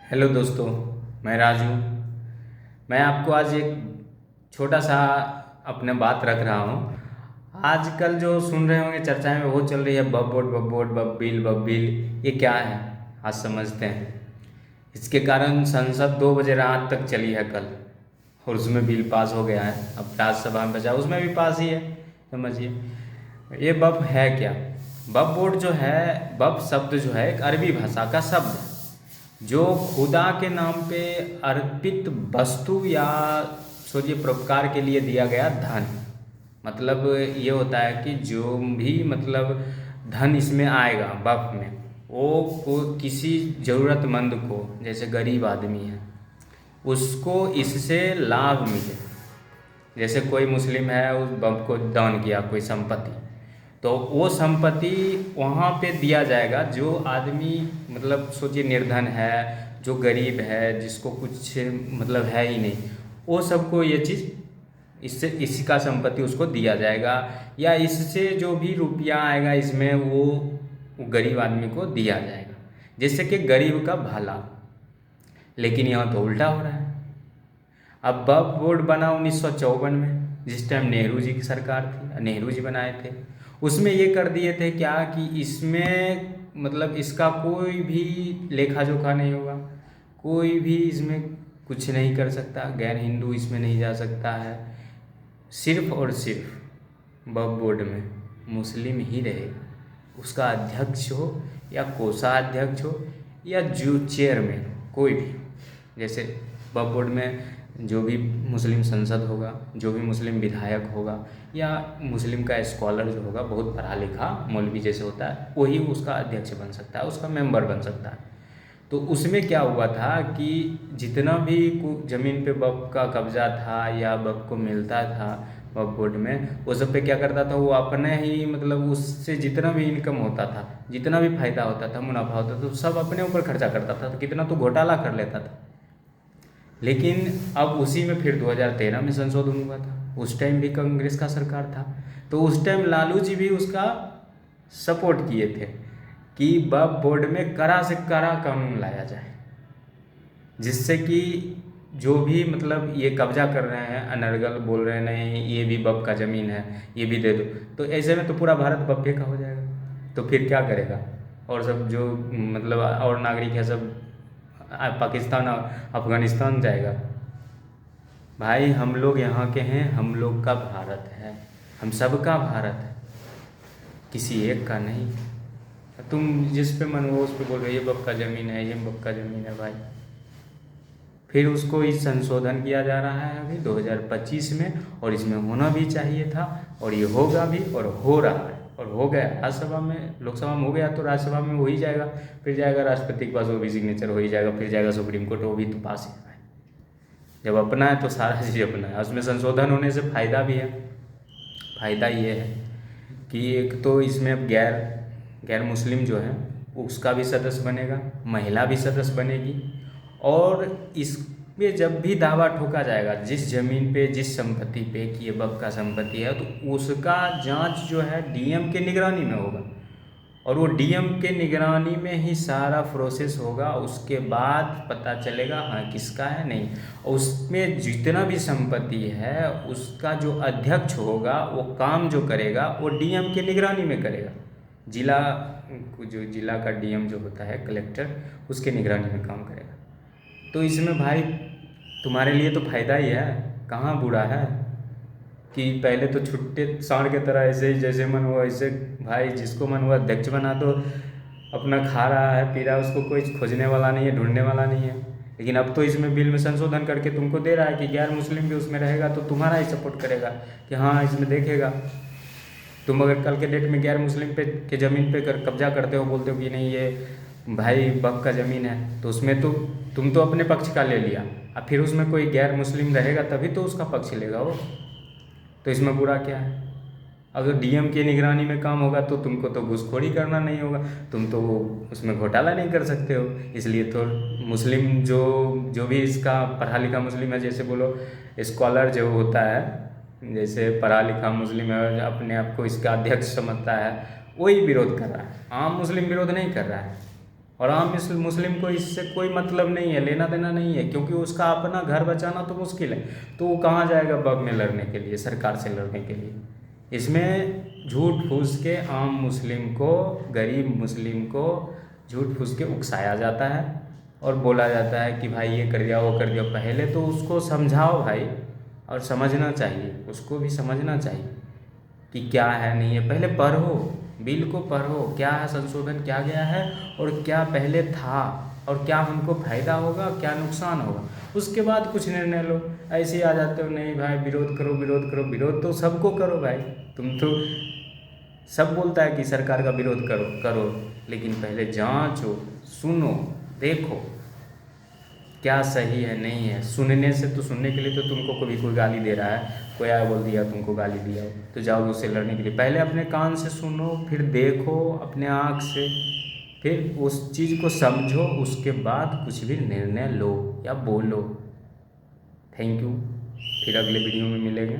Hello दोस्तों। मैं राजू। मैं आपको आज एक छोटा सा अपने बात रख रहा हूँ। आजकल जो सुन रहे होंगे चर्चाएं में वो चल रही है बब वोट बब वोट बब बिल बब बिल। ये क्या है? आज समझते हैं। इसके कारण संसद 2 बजे रात तक चली है कल, और उसमें बिल पास हो गया है। अब राज्यसभा में बचा, उसमें भी पास ही है। समझिए ये बब है क्या। बब वोट जो है, बब शब्द जो है एक अरबी भाषा का शब्द है जो खुदा के नाम पे अर्पित वस्तु या सोचिए परोपकार के लिए दिया गया धन। मतलब ये होता है कि जो भी मतलब धन इसमें आएगा वक़्त में, वो को किसी ज़रूरतमंद को, जैसे गरीब आदमी है, उसको इससे लाभ मिले। जैसे कोई मुस्लिम है, उस बम को दान किया कोई संपत्ति, तो वो संपत्ति वहाँ पे दिया जाएगा। जो आदमी मतलब सोचिए निर्धन है, जो गरीब है, जिसको कुछ मतलब है ही नहीं, वो सबको ये चीज़ इससे इसी का संपत्ति उसको दिया जाएगा। या इससे जो भी रुपया आएगा इसमें वो गरीब आदमी को दिया जाएगा, जिससे कि गरीब का भला। लेकिन यहाँ तो उल्टा हो रहा है। अब वक्फ बोर्ड बना 1954 में, जिस टाइम नेहरू जी की सरकार थी, नेहरू जी बनाए थे। उसमें ये कर दिए थे क्या कि इसमें मतलब इसका कोई भी लेखा जोखा नहीं होगा, कोई भी इसमें कुछ नहीं कर सकता, गैर हिंदू इसमें नहीं जा सकता है। सिर्फ और सिर्फ वक्फ बोर्ड में मुस्लिम ही रहेगा। उसका अध्यक्ष हो या कोषाध्यक्ष हो या जो चेयरमैन, कोई भी। जैसे वक्फ बोर्ड में जो भी मुस्लिम संसद होगा, जो भी मुस्लिम विधायक होगा, या मुस्लिम का स्कॉलर जो होगा, बहुत पढ़ा लिखा मौलवी जैसे होता है, वही उसका अध्यक्ष बन सकता है, उसका मेंबर बन सकता है। तो उसमें क्या हुआ था कि जितना भी ज़मीन पे वक्फ का कब्जा था या वक्फ को मिलता था वक्फ बोर्ड में, वो सब पे क्या करता था, वो अपने ही मतलब उससे जितना भी इनकम होता था, जितना भी फायदा होता था, मुनाफा होता था, तो सब अपने ऊपर खर्चा करता था। तो कितना तो घोटाला कर लेता था। लेकिन अब उसी में फिर 2013 में संशोधन हुआ था। उस टाइम भी कांग्रेस का सरकार था, तो उस टाइम लालू जी भी उसका सपोर्ट किए थे कि वक्फ बोर्ड में कड़ा से कड़ा कानून लाया जाए, जिससे कि जो भी मतलब ये कब्जा कर रहे हैं, अनर्गल बोल रहे हैं नहीं ये भी वक्फ का ज़मीन है, ये भी दे दो, तो ऐसे में तो पूरा भारत वक्फ का हो जाएगा। तो फिर क्या करेगा? और सब जो मतलब और नागरिक है सब पाकिस्तान और अफ़गानिस्तान जाएगा। भाई हम लोग यहाँ के हैं, हम लोग का भारत है, हम सब का भारत है, किसी एक का नहीं। तुम जिस पे मन हो उस पे बोल रहे ये वक्फ का ज़मीन है, ये वक्फ का ज़मीन है भाई। फिर उसको इस संशोधन किया जा रहा है अभी 2025 में, और इसमें होना भी चाहिए था, और ये होगा भी, और हो रहा है, और हो गया। राज्यसभा में, लोकसभा में हो गया तो राज्यसभा में हो ही जाएगा, फिर जाएगा राष्ट्रपति के पास, वो भी सिग्नेचर हो ही जाएगा, फिर जाएगा सुप्रीम कोर्ट, वो भी तो पास ही है। जब अपना है तो सारा चीज़ अपना है। उसमें संशोधन होने से फ़ायदा भी है। फ़ायदा ये है कि एक तो इसमें अब गैर गैर मुस्लिम जो है उसका भी सदस्य बनेगा, महिला भी सदस्य बनेगी। और इसमें जब भी दावा ठोका जाएगा जिस ज़मीन पे, जिस संपत्ति पे कि ये वक्फ का संपत्ति है, तो उसका जांच जो है डीएम के निगरानी में होगा, और वो डीएम के निगरानी में ही सारा प्रोसेस होगा। उसके बाद पता चलेगा हाँ किसका है नहीं। और उसमें जितना भी संपत्ति है उसका जो अध्यक्ष होगा वो काम जो करेगा वो डीएम के निगरानी में करेगा। जिला जो जिला का डीएम जो होता है, कलेक्टर, उसके निगरानी में काम करेगा। तो इसमें भाई तुम्हारे लिए तो फ़ायदा ही है, कहाँ बुरा है कि पहले तो छुट्टे सांड के तरह ऐसे ही जैसे मन हुआ ऐसे भाई जिसको मन हुआ अध्यक्ष बना दो, अपना खा रहा है पी रहा है, उसको कोई खोजने वाला नहीं है, ढूंढने वाला नहीं है। लेकिन अब तो इसमें बिल में संशोधन करके तुमको दे रहा है कि गैर मुस्लिम भी उसमें रहेगा, तो तुम्हारा ही सपोर्ट करेगा कि हाँ इसमें देखेगा। तुम अगर कल के डेट में गैर मुस्लिम पे के ज़मीन पे कब्जा करते हो, बोलते हो कि नहीं ये भाई वक्फ का ज़मीन है, तो उसमें तो तुम तो अपने पक्ष का ले लिया। अब फिर उसमें कोई गैर मुस्लिम रहेगा तभी तो उसका पक्ष लेगा वो। तो इसमें बुरा क्या है? अगर डीएम की निगरानी में काम होगा तो तुमको तो घूसखोरी करना नहीं होगा, तुम तो उसमें घोटाला नहीं कर सकते हो। इसलिए तो मुस्लिम जो जो भी इसका पढ़ा लिखा मुस्लिम है, जैसे बोलो स्कॉलर जो होता है, जैसे पढ़ा लिखा मुस्लिम है, अपने आप को इसका अध्यक्ष समझता है, वही विरोध कर रहा है। आम मुस्लिम विरोध नहीं कर रहा है। और आम मुस्लिम को इससे कोई मतलब नहीं है, लेना देना नहीं है, क्योंकि उसका अपना घर बचाना तो मुश्किल है, तो वो कहाँ जाएगा बग में लड़ने के लिए, सरकार से लड़ने के लिए। इसमें झूठ फूस के आम मुस्लिम को, गरीब मुस्लिम को झूठ फूस के उकसाया जाता है और बोला जाता है कि भाई ये कर दिया वो कर दिया। पहले तो उसको समझाओ भाई, और समझना चाहिए, उसको भी समझना चाहिए कि क्या है नहीं है। पहले पढ़ो, बिल को पढ़ो, क्या है संशोधन क्या गया है और क्या पहले था और क्या हमको फ़ायदा होगा क्या नुकसान होगा, उसके बाद कुछ निर्णय लो। ऐसे ही आ जाते हो नहीं भाई विरोध करो विरोध करो। विरोध तो सबको करो भाई, तुम तो सब बोलता है कि सरकार का विरोध करो करो, लेकिन पहले जांचो, सुनो, देखो क्या सही है नहीं है। सुनने से तो, सुनने के लिए तो तुमको कभी कोई गाली दे रहा है, कोई आया बोल दिया तुमको गाली दिया तो जाओ उससे लड़ने के लिए। पहले अपने कान से सुनो, फिर देखो अपने आँख से, फिर उस चीज़ को समझो, उसके बाद कुछ भी निर्णय लो या बोलो। थैंक यू, फिर अगले वीडियो में मिलेंगे।